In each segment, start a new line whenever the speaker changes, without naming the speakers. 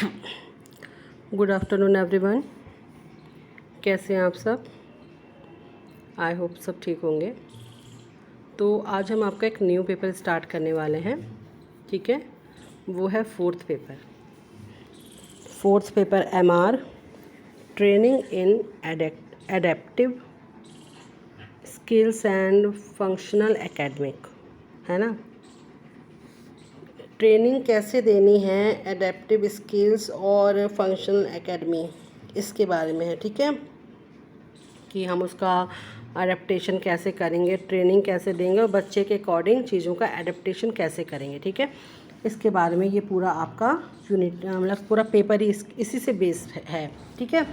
Good afternoon everyone. कैसे हैं आप सब? आई होप सब ठीक होंगे। तो आज हम आपका एक न्यू पेपर स्टार्ट करने वाले हैं, ठीक है। वो है fourth paper MR, training in adaptive skills and functional academic, है ना। ट्रेनिंग कैसे देनी है एडेप्टिव स्किल्स और फंक्शनल एकेडमी, इसके बारे में है, ठीक है। कि हम उसका अडेप्टेशन कैसे करेंगे, ट्रेनिंग कैसे देंगे और बच्चे के अकॉर्डिंग चीज़ों का एडेप्टेशन कैसे करेंगे, ठीक है। इसके बारे में ये पूरा आपका यूनिट मतलब पूरा पेपर ही इसी से बेस्ड है, ठीक है।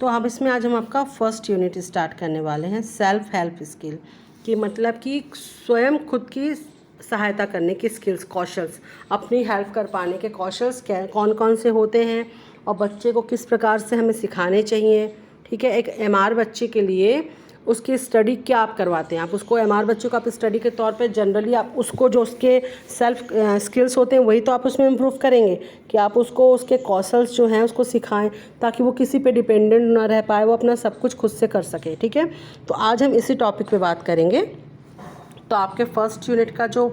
तो अब इसमें आज हम आपका फर्स्ट यूनिट स्टार्ट करने वाले हैं, सेल्फ हेल्प स्किल की मतलब कि स्वयं खुद की सहायता करने की स्किल्स, कौशल्स, अपनी हेल्प कर पाने के कौशल्स क्या कौन कौन से होते हैं और बच्चे को किस प्रकार से हमें सिखाने चाहिए, ठीक है। एक MR बच्चे के लिए उसकी स्टडी क्या आप करवाते हैं, आप उसको MR बच्चों को आप स्टडी के तौर पे जनरली आप उसको जो उसके सेल्फ स्किल्स होते हैं वही तो आप उसमें इम्प्रूव करेंगे कि आप उसको उसके कौशल्स जो हैं उसको सिखाएं ताकि वो किसी पे डिपेंडेंट ना रह पाए, वो अपना सब कुछ खुद से कर सके, ठीक है। तो आज हम इसी टॉपिक पे बात करेंगे। तो आपके फर्स्ट यूनिट का जो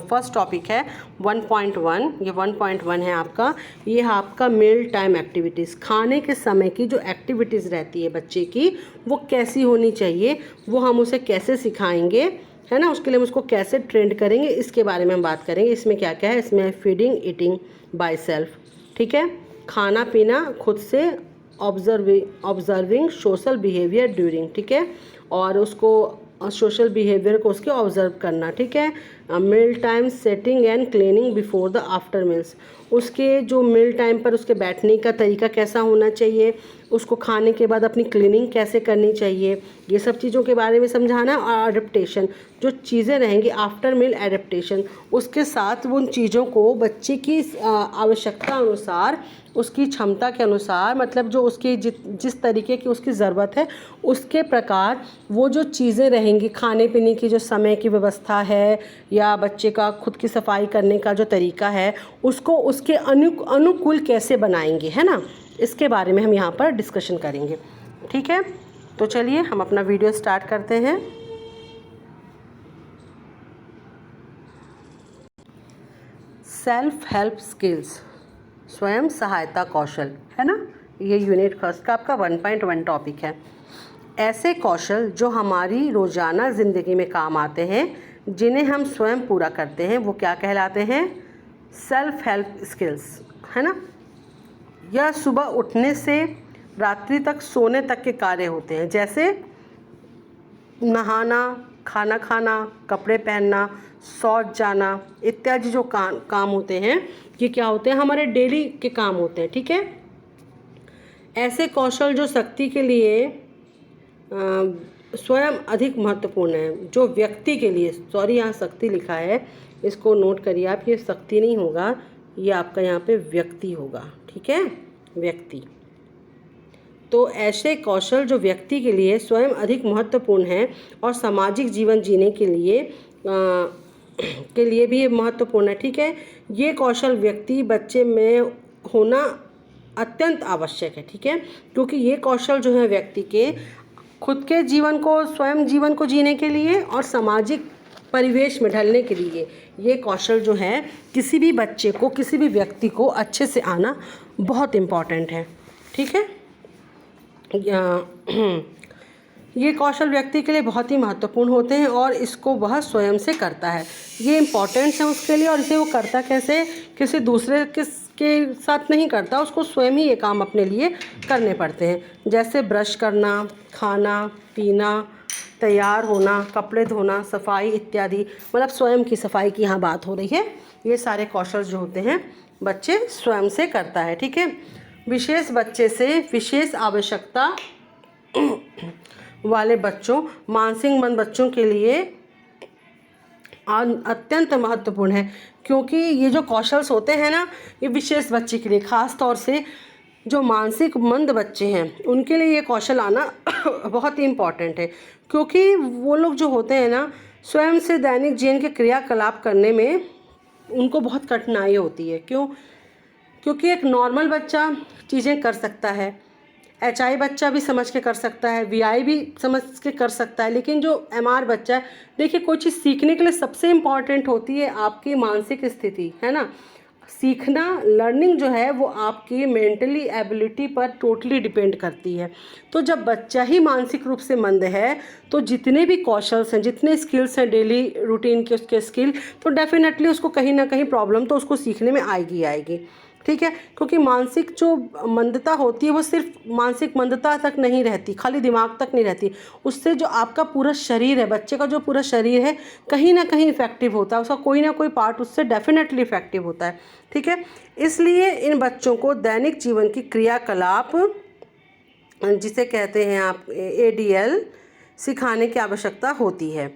फर्स्ट टॉपिक है 1.1, ये 1.1 है आपका। ये है आपका मील टाइम एक्टिविटीज़, खाने के समय की जो एक्टिविटीज़ रहती है बच्चे की वो कैसी होनी चाहिए, वो हम उसे कैसे सिखाएंगे, है ना। उसके लिए हम उसको कैसे ट्रेंड करेंगे, इसके बारे में हम बात करेंगे। इसमें क्या क्या है, इसमें फीडिंग ईटिंग बाय सेल्फ, ठीक है। खाना पीना खुद से, ऑब्जर्विंग सोशल बिहेवियर ड्यूरिंग, ठीक है। और उसको सोशल बिहेवियर को उसके ऑब्जर्व करना, ठीक है। Meal time setting and cleaning before the after meals, उसके जो मील टाइम पर उसके बैठने का तरीका कैसा होना चाहिए, उसको खाने के बाद अपनी क्लीनिंग कैसे करनी चाहिए, ये सब चीज़ों के बारे में समझाना। और एडेप्टेशन, जो चीज़ें रहेंगी आफ्टर मील एडेप्टेशन, उसके साथ उन चीज़ों को बच्चे की आवश्यकता अनुसार, उसकी क्षमता के अनुसार, मतलब जो उसकी जिस तरीके की उसकी ज़रूरत है उसके प्रकार वो जो चीज़ें रहेंगी, खाने पीने की जो समय की व्यवस्था है या बच्चे का खुद की सफाई करने का जो तरीका है, उसको उसके अनुकूल कैसे बनाएंगे, है ना। इसके बारे में हम यहाँ पर डिस्कशन करेंगे, ठीक है। तो चलिए हम अपना वीडियो स्टार्ट करते हैं। सेल्फ हेल्प स्किल्स, स्वयं सहायता कौशल, है ना। ये यूनिट फर्स्ट का आपका 1.1 टॉपिक है। ऐसे कौशल जो हमारी रोज़ाना ज़िंदगी में काम आते हैं, जिन्हें हम स्वयं पूरा करते हैं, वो क्या कहलाते हैं, सेल्फ हेल्प स्किल्स, है ना। यह सुबह उठने से रात्रि तक सोने तक के कार्य होते हैं, जैसे नहाना, खाना खाना, कपड़े पहनना, शौच जाना इत्यादि जो काम होते हैं, ये क्या होते हैं, हमारे डेली के काम होते हैं, ठीक है। ऐसे कौशल जो शक्ति के लिए स्वयं अधिक महत्वपूर्ण है, जो व्यक्ति के लिए, सॉरी यहाँ शक्ति लिखा है, इसको नोट करिए आप, ये शक्ति नहीं होगा, ये आपका यहाँ पे व्यक्ति होगा, ठीक है, व्यक्ति। तो ऐसे कौशल जो व्यक्ति के लिए स्वयं अधिक महत्वपूर्ण है और सामाजिक जीवन जीने के लिए भी महत्वपूर्ण है, ठीक है। ये कौशल व्यक्ति बच्चे में होना अत्यंत आवश्यक है, ठीक है। क्योंकि ये कौशल जो है व्यक्ति के खुद के जीवन को, स्वयं जीवन को जीने के लिए और सामाजिक परिवेश में ढलने के लिए, ये कौशल जो है किसी भी बच्चे को, किसी भी व्यक्ति को अच्छे से आना बहुत इम्पॉर्टेंट है, ठीक है। ये कौशल व्यक्ति के लिए बहुत ही महत्वपूर्ण होते हैं और इसको वह स्वयं से करता है, ये इम्पॉर्टेंट है उसके लिए। और इसे वो करता कैसे, किसी दूसरे के साथ नहीं करता, उसको स्वयं ही ये काम अपने लिए करने पड़ते हैं, जैसे ब्रश करना, खाना पीना, तैयार होना, कपड़े धोना, सफाई इत्यादि। मतलब स्वयं की सफाई की यहाँ बात हो रही है। ये सारे कौशल जो होते हैं बच्चे स्वयं से करता है, ठीक है। विशेष बच्चे से विशेष आवश्यकता वाले बच्चों, मानसिक मंद बच्चों के लिए अत्यंत महत्वपूर्ण है, क्योंकि ये जो कौशल्स होते हैं ना, ये विशेष बच्चे के लिए, ख़ास तौर से जो मानसिक मंद बच्चे हैं उनके लिए ये कौशल आना बहुत ही इम्पॉर्टेंट है। क्योंकि वो लोग जो होते हैं ना, स्वयं से दैनिक जीवन के क्रियाकलाप करने में उनको बहुत कठिनाई होती है। क्यों? क्योंकि एक नॉर्मल बच्चा चीज़ें कर सकता है, HI बच्चा भी समझ के कर सकता है, VI भी समझ के कर सकता है, लेकिन जो MR बच्चा है, देखिए कोई चीज़ सीखने के लिए सबसे इम्पॉर्टेंट होती है आपकी मानसिक स्थिति, है ना। सीखना, लर्निंग जो है वो आपकी मेंटली एबिलिटी पर टोटली डिपेंड करती है। तो जब बच्चा ही मानसिक रूप से मंद है तो जितने भी कौशल्स हैं, जितने स्किल्स हैं डेली रूटीन के उसके स्किल, तो डेफिनेटली उसको कहीं ना कहीं प्रॉब्लम तो उसको सीखने में आएगी आएगी, ठीक है। क्योंकि मानसिक जो मंदता होती है वो सिर्फ मानसिक मंदता तक नहीं रहती, खाली दिमाग तक नहीं रहती, उससे जो आपका पूरा शरीर है, बच्चे का जो पूरा शरीर है कहीं ना कहीं इफेक्टिव होता है, उसका कोई ना कोई पार्ट उससे डेफिनेटली इफेक्टिव होता है, ठीक है। इसलिए इन बच्चों को दैनिक जीवन की क्रियाकलाप, जिसे कहते हैं आप ADL, सिखाने की आवश्यकता होती है।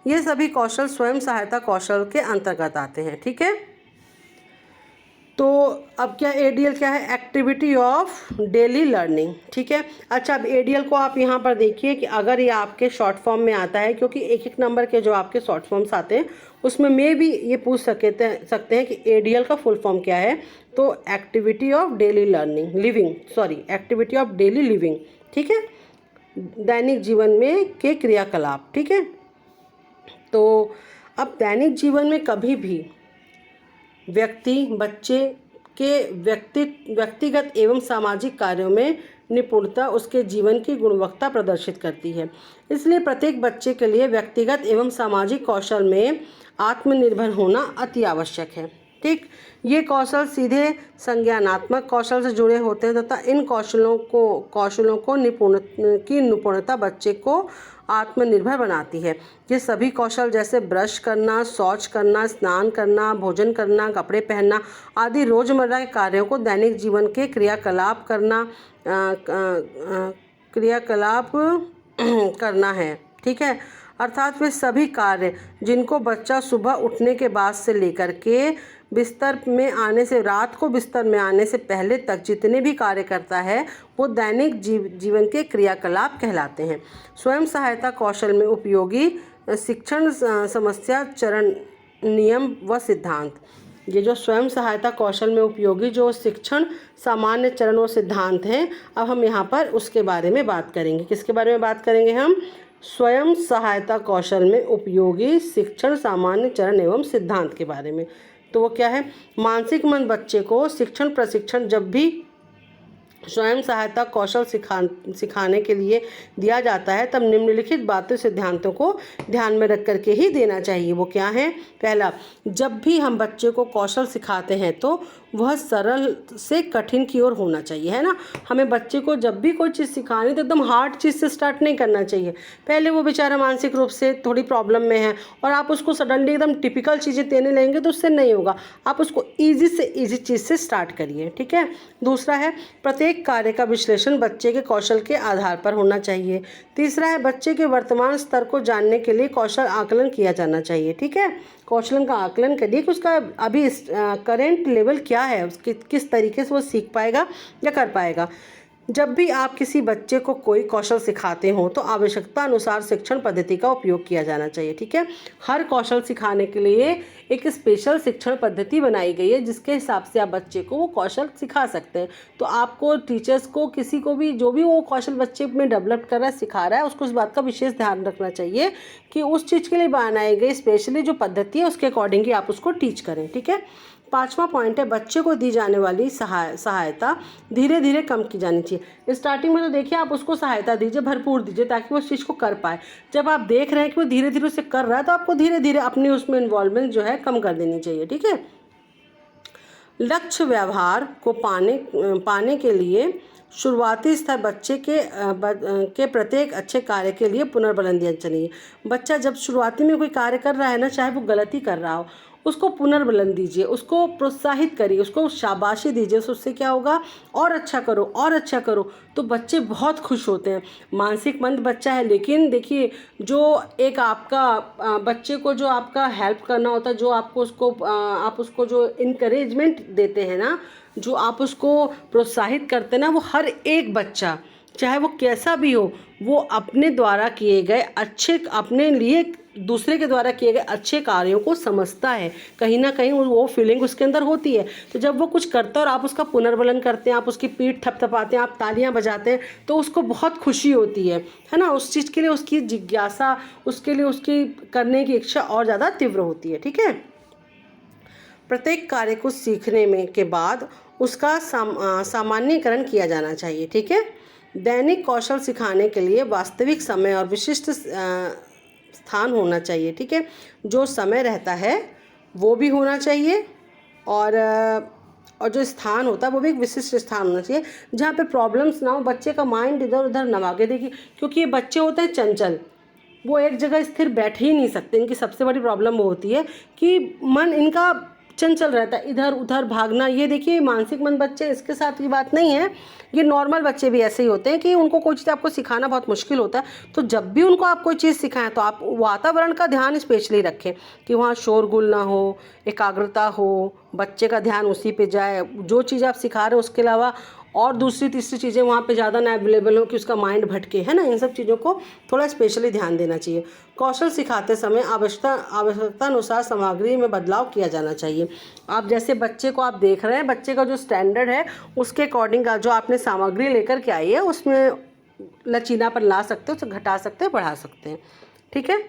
ये सभी कौशल स्वयं सहायता कौशल के अंतर्गत आते हैं, ठीक है। तो अब क्या ADL क्या है, एक्टिविटी ऑफ डेली लर्निंग, ठीक है। अच्छा, अब ADL को आप यहाँ पर देखिए कि अगर ये आपके शॉर्ट फॉर्म में आता है, क्योंकि एक एक नंबर के जो आपके शॉर्ट फॉर्म्स आते हैं उसमें में भी ये पूछ सकते हैं कि ADL का फुल फॉर्म क्या है। तो activity of daily learning living, activity of daily living, ठीक है, दैनिक जीवन में के क्रियाकलाप, ठीक है। तो अब दैनिक जीवन में कभी भी बच्चे के व्यक्तिगत एवं सामाजिक कार्यों में निपुणता उसके जीवन की गुणवत्ता प्रदर्शित करती है। इसलिए प्रत्येक बच्चे के लिए व्यक्तिगत एवं सामाजिक कौशल में आत्मनिर्भर होना अति आवश्यक है, ठीक। ये कौशल सीधे संज्ञानात्मक कौशल से जुड़े होते हैं तथा इन कौशलों को निपुणता बच्चे को आत्मनिर्भर बनाती है। ये सभी कौशल जैसे ब्रश करना, शौच करना, स्नान करना, भोजन करना, कपड़े पहनना आदि रोज़मर्रा के कार्यों को दैनिक जीवन के क्रियाकलाप करना है, ठीक है। अर्थात वे सभी कार्य जिनको बच्चा सुबह उठने के बाद से लेकर के रात को बिस्तर में आने से पहले तक जितने भी कार्य करता है वो दैनिक जीवन के क्रियाकलाप कहलाते हैं। स्वयं सहायता कौशल में उपयोगी शिक्षण समस्या चरण नियम व सिद्धांत, ये जो स्वयं सहायता कौशल में उपयोगी जो शिक्षण सामान्य चरण और सिद्धांत हैं, अब हम यहाँ पर उसके बारे में बात करेंगे। किसके बारे में बात करेंगे हम? स्वयं सहायता कौशल में उपयोगी शिक्षण सामान्य चरण एवं सिद्धांत के बारे में। तो वो क्या है? मानसिक मंद बच्चे को शिक्षण प्रशिक्षण जब भी स्वयं सहायता कौशल सिखाने के लिए दिया जाता है तब निम्नलिखित बातें सिद्धांतों को ध्यान में रख करके ही देना चाहिए। वो क्या है? पहला, जब भी हम बच्चे को कौशल सिखाते हैं तो वह सरल से कठिन की ओर होना चाहिए, है ना। हमें बच्चे को जब भी कोई चीज़ सिखानी तो एकदम हार्ड चीज़ से स्टार्ट नहीं करना चाहिए। पहले वो बेचारा मानसिक रूप से थोड़ी प्रॉब्लम में है और आप उसको सडनली एकदम टिपिकल चीज़ें देने लगेंगे तो उससे नहीं होगा। आप उसको ईजी से ईजी चीज़ से स्टार्ट करिए, ठीक है। दूसरा है, प्रत्येक कार्य का विश्लेषण बच्चे के कौशल के आधार पर होना चाहिए। तीसरा है, बच्चे के वर्तमान स्तर को जानने के लिए कौशल आकलन किया जाना चाहिए, ठीक है। कौशल का आकलन करिए कि उसका अभी करेंट लेवल क्या है, उसके किस तरीके से वो सीख पाएगा या कर पाएगा। जब भी आप किसी बच्चे को कोई कौशल सिखाते हो तो आवश्यकता अनुसार शिक्षण पद्धति का उपयोग किया जाना चाहिए, ठीक है। हर कौशल सिखाने के लिए एक स्पेशल शिक्षण पद्धति बनाई गई है जिसके हिसाब से आप बच्चे को वो कौशल सिखा सकते हैं। तो आपको टीचर्स को, किसी को भी, जो भी वो कौशल बच्चे में डेवलप कर रहा है, सिखा रहा है, उसको इस बात का विशेष ध्यान रखना चाहिए कि उस चीज़ के लिए बनाई गई स्पेशली जो पद्धति है उसके अकॉर्डिंग ही आप उसको टीच करें, ठीक है। पांचवा पॉइंट है, बच्चे को दी जाने वाली सहायता धीरे धीरे कम की जानी चाहिए। स्टार्टिंग में तो देखिए आप उसको सहायता दीजिए, भरपूर दीजिए ताकि वो उस चीज़ को कर पाए। जब आप देख रहे हैं कि वो धीरे धीरे उसे कर रहा है तो आपको धीरे धीरे अपनी उसमें इन्वॉल्वमेंट जो है कम कर देनी चाहिए, ठीक है। लक्ष्य व्यवहार को पाने के लिए शुरुआती स्तर बच्चे के प्रत्येक अच्छे कार्य के लिए पुनर्बलन दिया चाहिए। बच्चा जब शुरुआती में कोई कार्य कर रहा है ना, चाहे वो गलती कर रहा हो, उसको पुनर्बलन दीजिए, उसको प्रोत्साहित करिए, उसको शाबाशी दीजिए। उससे क्या होगा? और अच्छा करो, और अच्छा करो, तो बच्चे बहुत खुश होते हैं। मानसिक मंद बच्चा है लेकिन देखिए जो एक आपका बच्चे को जो आपका हेल्प करना होता है, जो आप उसको जो इनकरेजमेंट देते हैं ना, जो आप उसको प्रोत्साहित करते हैं ना, वो हर एक बच्चा चाहे वो कैसा भी हो, वो अपने द्वारा किए गए अच्छे, अपने लिए दूसरे के द्वारा किए गए अच्छे कार्यों को समझता है, कहीं ना कहीं वो फीलिंग उसके अंदर होती है। तो जब वो कुछ करता है और आप उसका पुनर्वलन करते हैं, आप उसकी पीठ थपथपाते हैं, आप तालियां बजाते हैं, तो उसको बहुत खुशी होती है ना। उस चीज़ के लिए उसकी जिज्ञासा, उसके लिए उसकी करने की इच्छा और ज़्यादा तीव्र होती है। ठीक है। प्रत्येक कार्य को सीखने में के बाद उसका सामान्यीकरण किया जाना चाहिए। ठीक है। दैनिक कौशल सिखाने के लिए वास्तविक समय और विशिष्ट स्थान होना चाहिए। ठीक है। जो समय रहता है वो भी होना चाहिए, और जो स्थान होता है वो भी एक विशिष्ट स्थान होना चाहिए जहाँ पे प्रॉब्लम्स ना हो, बच्चे का माइंड इधर उधर ना भागे। देखिए, क्योंकि ये बच्चे होते हैं चंचल, वो एक जगह स्थिर बैठ ही नहीं सकते। इनकी सबसे बड़ी प्रॉब्लम वो होती है कि मन इनका चंचल रहता है, इधर उधर भागना। ये देखिए मानसिक मंद बच्चे, इसके साथ ये बात नहीं है, ये नॉर्मल बच्चे भी ऐसे ही होते हैं कि उनको कोई चीज़ आपको सिखाना बहुत मुश्किल होता है। तो जब भी उनको आप कोई चीज़ सिखाएं तो आप वातावरण का ध्यान स्पेशली रखें कि वहाँ शोरगुल ना हो, एकाग्रता हो, बच्चे का ध्यान उसी पे जाए। जो चीज़ आप सिखा रहे हो उसके अलावा और दूसरी तीसरी चीज़ें वहाँ पे ज़्यादा ना अवेलेबल हो कि उसका माइंड भटके, है ना। इन सब चीज़ों को थोड़ा स्पेशली ध्यान देना चाहिए। कौशल सिखाते समय आवश्यकता अनुसार सामग्री में बदलाव किया जाना चाहिए। आप जैसे बच्चे को आप देख रहे हैं, बच्चे का जो स्टैंडर्ड है उसके अकॉर्डिंग जो आपने सामग्री लेकर के आई है उसमें लचीलापन ला सकते हो, उसे घटा सकते हैं, बढ़ा सकते हैं। ठीक है।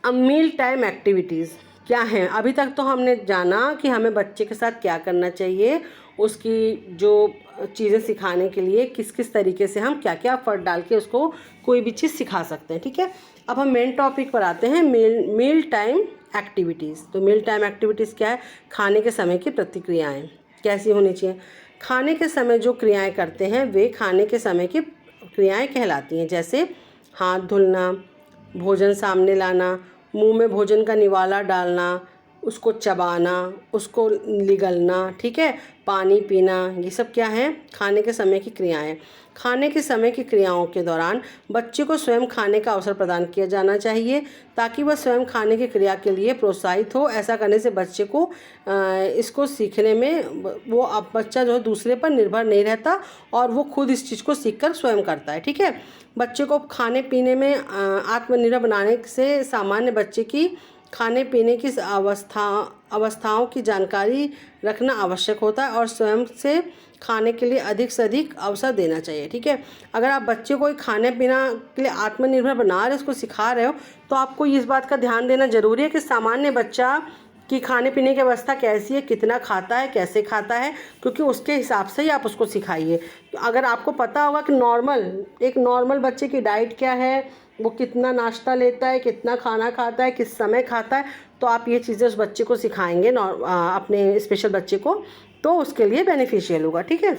अब मील टाइम एक्टिविटीज़ क्या हैं? अभी तक तो हमने जाना कि हमें बच्चे के साथ क्या करना चाहिए, उसकी जो चीज़ें सिखाने के लिए किस किस तरीके से हम क्या क्या एफर्ट डाल के उसको कोई भी चीज़ सिखा सकते हैं। ठीक है। अब हम मेन टॉपिक पर आते हैं, मील टाइम एक्टिविटीज़। तो मील टाइम एक्टिविटीज़ क्या है? खाने के समय की प्रतिक्रियाएँ कैसी होनी चाहिए। खाने के समय जो क्रियाएँ करते हैं वे खाने के समय की क्रियाएँ कहलाती हैं। जैसे हाथ धुलना, भोजन सामने लाना, मुंह में भोजन का निवाला डालना, उसको चबाना, उसको निगलना। ठीक है। पानी पीना, ये सब क्या है? खाने के समय की क्रियाएं। खाने के समय की क्रियाओं के दौरान बच्चे को स्वयं खाने का अवसर प्रदान किया जाना चाहिए ताकि वह स्वयं खाने की क्रिया के लिए प्रोत्साहित हो। ऐसा करने से बच्चे को इसको सीखने में वो अब बच्चा जो है दूसरे पर निर्भर नहीं रहता और वो खुद इस चीज़ को सीखकर स्वयं करता है। ठीक है। बच्चे को खाने पीने में आत्मनिर्भर बनाने से सामान्य बच्चे की खाने पीने की अवस्थाओं की जानकारी रखना आवश्यक होता है और स्वयं से खाने के लिए अधिक से अधिक अवसर देना चाहिए। ठीक है। अगर आप बच्चे को खाने पीना के लिए आत्मनिर्भर बना रहे, उसको सिखा रहे हो, तो आपको इस बात का ध्यान देना ज़रूरी है कि सामान्य बच्चा की खाने पीने की अवस्था कैसी है, कितना खाता है, कैसे खाता है, क्योंकि उसके हिसाब से ही आप उसको सिखाइए। अगर आपको पता होगा कि एक नॉर्मल बच्चे की डाइट क्या है, वो कितना नाश्ता लेता है, कितना खाना खाता है, किस समय खाता है, तो आप ये चीज़ें उस बच्चे को सिखाएंगे अपने स्पेशल बच्चे को, तो उसके लिए बेनिफिशियल होगा। ठीक है।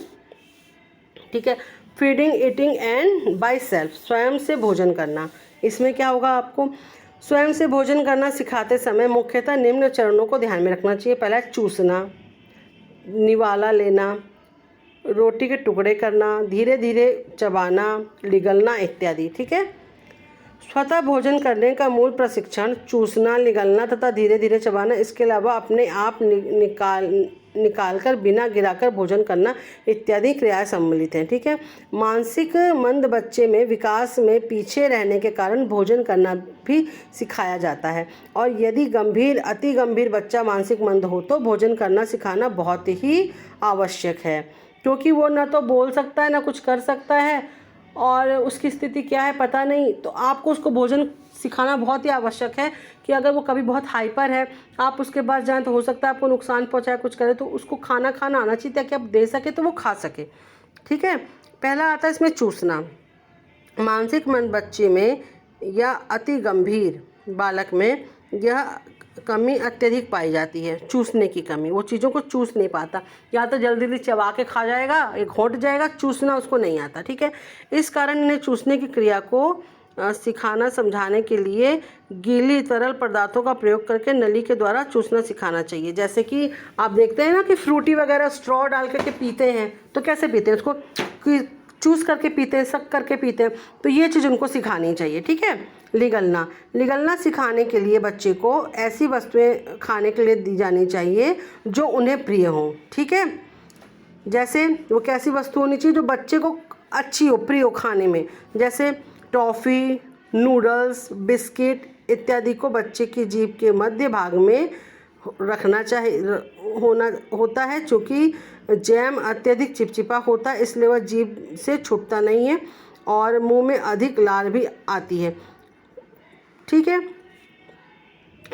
ठीक है। Feeding, eating and by self, स्वयं से भोजन करना। इसमें क्या होगा? आपको स्वयं से भोजन करना सिखाते समय मुख्यतः निम्न चरणों को ध्यान में रखना चाहिए। पहला है चूसना, निवाला लेना, रोटी के टुकड़े करना, धीरे धीरे चबाना, निगलना इत्यादि। ठीक है। स्वतः भोजन करने का मूल प्रशिक्षण चूसना, निगलना तथा धीरे धीरे चबाना, इसके अलावा अपने आप निकालकर बिना गिराकर भोजन करना इत्यादि क्रियाएं सम्मिलित हैं। ठीक है। मानसिक मंद बच्चे में विकास में पीछे रहने के कारण भोजन करना भी सिखाया जाता है, और यदि अति गंभीर बच्चा मानसिक मंद हो तो भोजन करना सिखाना बहुत ही आवश्यक है, क्योंकि वो ना तो बोल सकता है ना कुछ कर सकता है और उसकी स्थिति क्या है पता नहीं। तो आपको उसको भोजन सिखाना बहुत ही आवश्यक है कि अगर वो कभी बहुत हाइपर है, आप उसके पास जाएं तो हो सकता है आपको नुकसान पहुंचाए, कुछ करे, तो उसको खाना आना चाहिए ताकि आप दे सके तो वो खा सके। ठीक है। पहला आता है इसमें चूसना। मानसिक मंद बच्चे में या अति गंभीर बालक में यह कमी अत्यधिक पाई जाती है, चूसने की कमी। वो चीज़ों को चूस नहीं पाता, या तो जल्दी जल्दी चबा के खा जाएगा, एक घोंट जाएगा, चूसना उसको नहीं आता। ठीक है। इस कारण इन्हें चूसने की क्रिया को सिखाना समझाने के लिए गीली तरल पदार्थों का प्रयोग करके नली के द्वारा चूसना सिखाना चाहिए। जैसे कि आप देखते हैं ना कि फ्रूटी वगैरह स्ट्रॉ डाल करके पीते हैं, तो कैसे पीते हैं? उसको चूस करके पीते हैं, सक करके पीते हैं, तो ये चीज़ उनको सिखानी चाहिए। ठीक है। निगलना सिखाने के लिए बच्चे को ऐसी वस्तुएं खाने के लिए दी जानी चाहिए जो उन्हें प्रिय हों। ठीक है। जैसे वो कैसी वस्तु होनी चाहिए जो बच्चे को अच्छी हो, प्रिय हो खाने में, जैसे टॉफ़ी, नूडल्स, बिस्किट इत्यादि को बच्चे की जीभ के मध्य भाग में रखना होता है। चूँकि जैम अत्यधिक चिपचिपा होता है इसलिए वह जीभ से छूटता नहीं है और मुंह में अधिक लार भी आती है। ठीक है।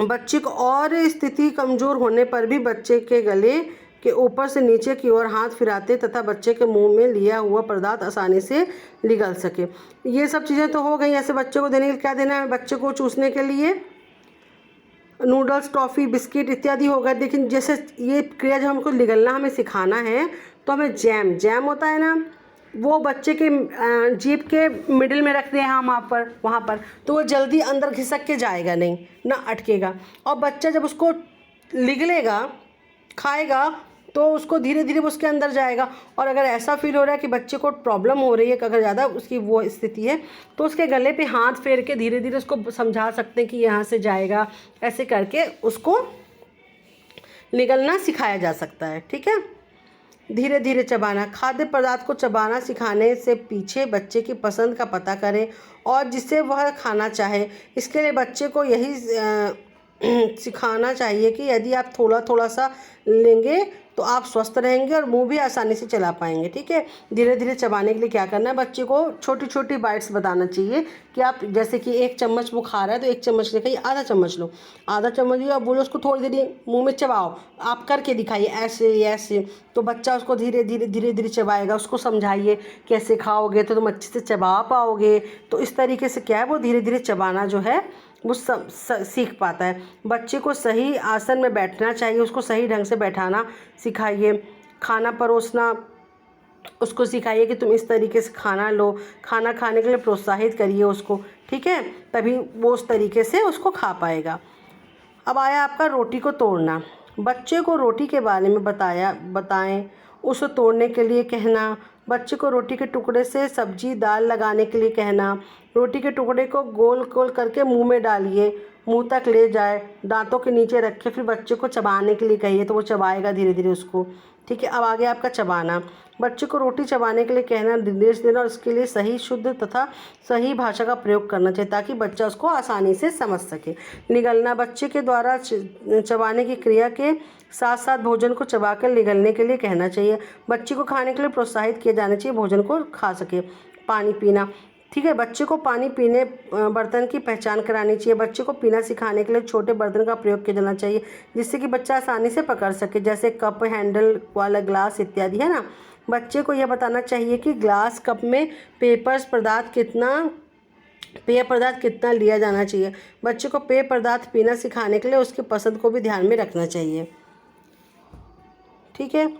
बच्चे को और स्थिति कमज़ोर होने पर भी बच्चे के गले के ऊपर से नीचे की ओर हाथ फिराते तथा बच्चे के मुंह में लिया हुआ पदार्थ आसानी से निगल सके। ये सब चीज़ें तो हो गई। ऐसे बच्चे को देने के लिए क्या देना है, बच्चे को चूसने के लिए नूडल्स, टॉफ़ी, बिस्किट इत्यादि होगा। लेकिन जैसे ये क्रिया जब हमको निगलना हमें सिखाना है तो हमें जैम होता है ना, वो बच्चे के जीभ के मिडिल में रखते हैं हम वहाँ पर तो वो जल्दी अंदर घिसक के जाएगा नहीं, ना अटकेगा। और बच्चा जब उसको निगलेगा, खाएगा, तो उसको धीरे धीरे उसके अंदर जाएगा। और अगर ऐसा फील हो रहा है कि बच्चे को प्रॉब्लम हो रही है, अगर ज़्यादा उसकी वो स्थिति है, तो उसके गले पे हाथ फेर के धीरे धीरे उसको समझा सकते हैं कि यहाँ से जाएगा। ऐसे करके उसको निगलना सिखाया जा सकता है। ठीक है। धीरे धीरे चबाना। खाद्य पदार्थ को चबाना सिखाने से पीछे बच्चे की पसंद का पता करें और जिसे वह खाना चाहे। इसके लिए बच्चे को यही सिखाना चाहिए कि यदि आप थोड़ा थोड़ा सा लेंगे तो आप स्वस्थ रहेंगे और मुंह भी आसानी से चला पाएंगे। ठीक है। धीरे धीरे चबाने के लिए क्या करना है, बच्चे को छोटी छोटी बाइट्स बताना चाहिए कि आप जैसे कि 1 चम्मच वो खा रहा है तो 1 चम्मच नहीं खाइए, आधा चम्मच लो, आधा चम्मच लियो, आप बोलो उसको थोड़ी देर मुंह में चबाओ, आप करके दिखाइए ऐसे। तो बच्चा उसको धीरे धीरे चबाएगा। उसको समझाइए कैसे खाओगे तो तुम अच्छे से चबा पाओगे। तो इस तरीके से क्या है, वो धीरे धीरे चबाना जो है वो सीख पाता है। बच्चे को सही आसन में बैठना चाहिए, उसको सही ढंग से बैठाना सिखाइए। खाना परोसना उसको सिखाइए कि तुम इस तरीके से खाना लो। खाना खाने के लिए प्रोत्साहित करिए उसको। ठीक है। तभी वो उस तरीके से उसको खा पाएगा। अब आया आपका रोटी को तोड़ना। बच्चे को रोटी के बारे में बताएं, उसे तोड़ने के लिए कहना। बच्चे को रोटी के टुकड़े से सब्जी दाल लगाने के लिए कहना। रोटी के टुकड़े को गोल गोल करके मुंह में डालिए, मुंह तक ले जाए, दांतों के नीचे रखे, फिर बच्चे को चबाने के लिए कहिए तो वो चबाएगा धीरे धीरे उसको। ठीक है। अब आगे आपका चबाना। बच्चे को रोटी चबाने के लिए कहना, निर्देश देना और उसके लिए सही शुद्ध तथा सही भाषा का प्रयोग करना चाहिए ताकि बच्चा उसको आसानी से समझ सके। निगलना। बच्चे के द्वारा चबाने की क्रिया के साथ साथ भोजन को चबाकर निगलने के लिए कहना चाहिए। बच्चे को खाने के लिए प्रोत्साहित किया जाना चाहिए, भोजन को खा सके। पानी पीना। ठीक है। बच्चे को पानी पीने बर्तन की पहचान करानी चाहिए। बच्चे को पीना सिखाने के लिए छोटे बर्तन का प्रयोग किया जाना चाहिए जिससे कि बच्चा आसानी से पकड़ सके, जैसे कप, हैंडल वाला ग्लास इत्यादि, है ना। बच्चे को यह बताना चाहिए कि ग्लास, कप में पेय पदार्थ कितना लिया जाना चाहिए। बच्चे को पेय पदार्थ पीना सिखाने के लिए उसकी पसंद को भी ध्यान में रखना चाहिए। ठीक है।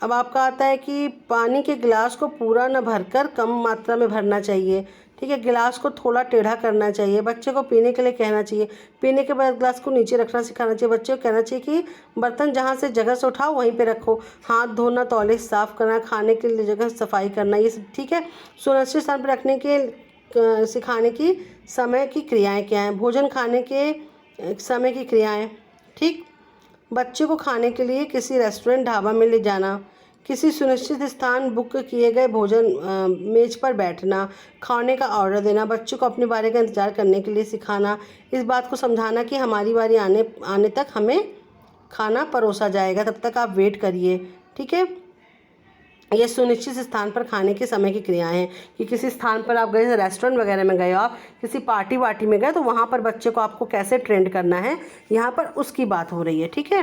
अब आपका आता है कि पानी के गिलास को पूरा न भरकर कम मात्रा में भरना चाहिए। ठीक है। गिलास को थोड़ा टेढ़ा करना चाहिए। बच्चे को पीने के लिए कहना चाहिए। पीने के बाद गिलास को नीचे रखना सिखाना चाहिए। बच्चे को कहना चाहिए कि बर्तन जहाँ से जगह से उठाओ वहीं पे रखो। हाथ धोना, तौले साफ़ करना, खाने के लिए जगह सफाई करना, ये सब। ठीक है। सुरक्षित स्थान पर रखने के सिखाने की समय की क्रियाएँ क्या हैं। भोजन खाने के समय की क्रियाएँ। ठीक। बच्चे को खाने के लिए किसी रेस्टोरेंट, ढाबा में ले जाना। किसी सुनिश्चित स्थान, बुक किए गए भोजन मेज पर बैठना। खाने का ऑर्डर देना। बच्चे को अपनी बारी का इंतज़ार करने के लिए सिखाना। इस बात को समझाना कि हमारी बारी आने तक हमें खाना परोसा जाएगा, तब तक आप वेट करिए। ठीक है। ये सुनिश्चित स्थान पर खाने के समय की क्रियाएं हैं कि किसी स्थान पर आप गए, रेस्टोरेंट वगैरह में गए, आप किसी पार्टी वार्टी में गए, तो वहाँ पर बच्चे को आपको कैसे ट्रेंड करना है, यहाँ पर उसकी बात हो रही है। ठीक है।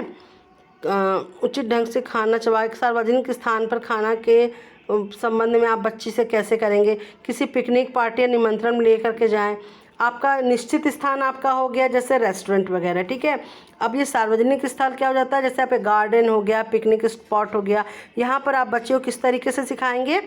उचित ढंग से खाना चबाए। सार्वजनिक स्थान पर खाना के संबंध में आप बच्ची से कैसे करेंगे। किसी पिकनिक, पार्टी या निमंत्रण में लेकर के जाएं। आपका निश्चित स्थान आपका हो गया जैसे रेस्टोरेंट वगैरह। ठीक है। अब ये सार्वजनिक स्थल क्या हो जाता है, जैसे आप गार्डन हो गया, पिकनिक स्पॉट हो गया। यहाँ पर आप बच्चे को किस तरीके से सिखाएंगे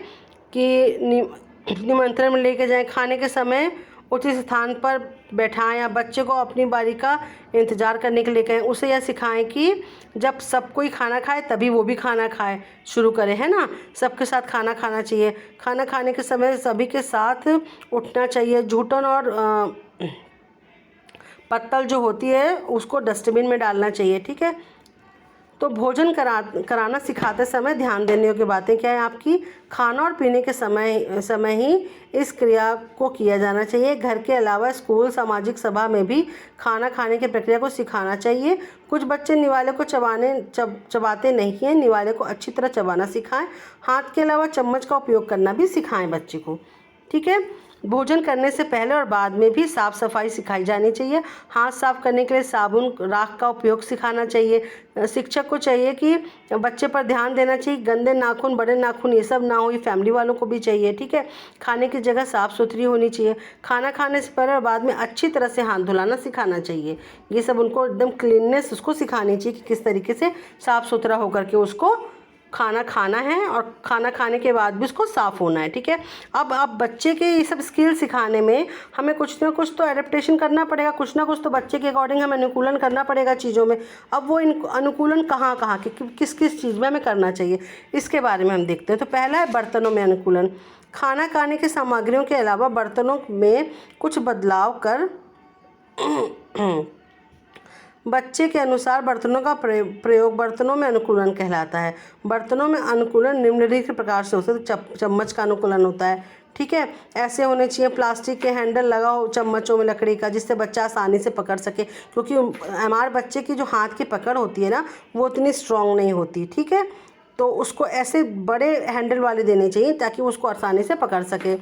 कि निमंत्रण में लेके जाएं, खाने के समय उचित स्थान पर बैठाएं या बच्चे को अपनी बारी का इंतज़ार करने के लिए कहें। उसे यह सिखाएं कि जब सब कोई खाना खाए तभी वो भी खाना खाए शुरू करे, है ना। सबके साथ खाना खाना चाहिए। खाना खाने के समय सभी के साथ उठना चाहिए। जूठन और पत्तल जो होती है उसको डस्टबिन में डालना चाहिए। ठीक है। तो भोजन कराना सिखाते समय ध्यान देने योग्य बातें क्या है आपकी? खाना और पीने के समय ही इस क्रिया को किया जाना चाहिए। घर के अलावा स्कूल, सामाजिक सभा में भी खाना खाने की प्रक्रिया को सिखाना चाहिए। कुछ बच्चे निवाले को चबाते नहीं हैं, निवाले को अच्छी तरह चबाना सिखाएं। हाथ के अलावा चम्मच का उपयोग करना भी सिखाएं बच्चे को, ठीक है। भोजन करने से पहले और बाद में भी साफ़ सफाई सिखाई जानी चाहिए। हाथ साफ करने के लिए साबुन, राख का उपयोग सिखाना चाहिए। शिक्षक को चाहिए कि बच्चे पर ध्यान देना चाहिए, गंदे नाखून, बड़े नाखून ये सब ना हो, ये फैमिली वालों को भी चाहिए, ठीक है। खाने की जगह साफ़ सुथरी होनी चाहिए। खाना खाने से पहले और बाद में अच्छी तरह से हाथ धुलाना सिखाना चाहिए। ये सब उनको एकदम क्लीननेस उसको सिखानी चाहिए कि किस तरीके से साफ़ सुथरा होकर के उसको खाना खाना है और खाना खाने के बाद भी उसको साफ़ होना है, ठीक है। अब बच्चे के ये सब स्किल सिखाने में हमें कुछ ना कुछ तो एडेप्टेशन करना पड़ेगा, कुछ ना कुछ तो बच्चे के अकॉर्डिंग हमें अनुकूलन करना पड़ेगा चीज़ों में। अब वो अनुकूलन कहाँ के किस चीज़ में हमें करना चाहिए, इसके बारे में हम देखते हैं। तो पहला है बर्तनों में अनुकूलन। खाना खाने की सामग्रियों के अलावा बर्तनों में कुछ बदलाव कर बच्चे के अनुसार बर्तनों का प्रयोग बर्तनों में अनुकूलन कहलाता है। बर्तनों में अनुकूलन निम्नलिखित प्रकार से होता है। चम्मच का अनुकूलन होता है, ठीक है। ऐसे होने चाहिए, प्लास्टिक के हैंडल लगा हो चम्मचों में लकड़ी का, जिससे बच्चा आसानी से पकड़ सके, क्योंकि हमारे बच्चे की जो हाथ की पकड़ होती है ना, वो उतनी स्ट्रॉन्ग नहीं होती, ठीक है। तो उसको ऐसे बड़े हैंडल वाले देने चाहिए ताकि उसको आसानी से पकड़ सके।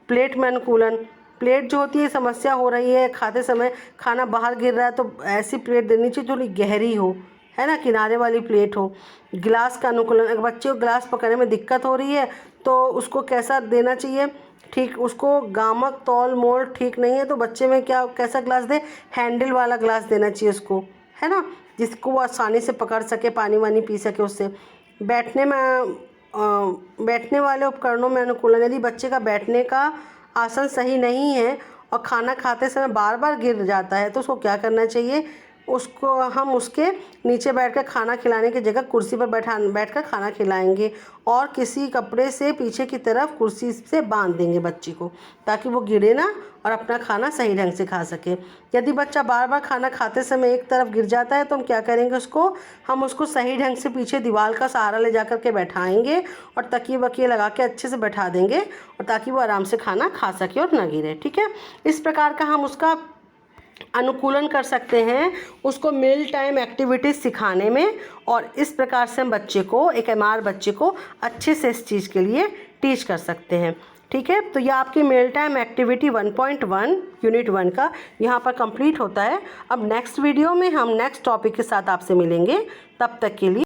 प्लेट में अनुकूलन, प्लेट जो होती है, समस्या हो रही है खाते समय खाना बाहर गिर रहा है तो ऐसी प्लेट देनी चाहिए थोड़ी गहरी हो, है ना, किनारे वाली प्लेट हो। गिलास का अनुकूलन, अगर बच्चे को गिलास पकड़ने में दिक्कत हो रही है तो उसको कैसा देना चाहिए, ठीक, उसको गामक तौल मोल ठीक नहीं है तो बच्चे में कैसा गिलास दे, हैंडल वाला गिलास देना चाहिए उसको, है ना, जिसको वो आसानी से पकड़ सके, पानी वानी पी सके उससे। बैठने वाले उपकरणों में अनुकूलन, यदि बच्चे का बैठने का आसन सही नहीं है और खाना खाते समय बार बार गिर जाता है तो उसको क्या करना चाहिए, उसको हम उसके नीचे बैठकर खाना खिलाने की जगह कुर्सी पर बैठकर खाना खिलाएंगे और किसी कपड़े से पीछे की तरफ कुर्सी से बांध देंगे बच्चे को, ताकि वो गिरे ना और अपना खाना सही ढंग से खा सके। यदि बच्चा बार बार खाना खाते समय एक तरफ गिर जाता है तो हम क्या करेंगे, हम उसको सही ढंग से पीछे दीवार का सहारा ले जा कर के बैठाएंगे और तकिए वकिए लगा के अच्छे से बैठा देंगे, और ताकि वो आराम से खाना खा सके और ना गिरे, ठीक है। इस प्रकार का हम उसका अनुकूलन कर सकते हैं उसको मील टाइम एक्टिविटीज़ सिखाने में, और इस प्रकार से हम बच्चे को, एक एमआर बच्चे को अच्छे से इस चीज़ के लिए टीच कर सकते हैं, ठीक है। तो यह आपकी मील टाइम एक्टिविटी 1.1 यूनिट 1 का यहाँ पर कंप्लीट होता है। अब नेक्स्ट वीडियो में हम नेक्स्ट टॉपिक के साथ आपसे मिलेंगे, तब तक के लिए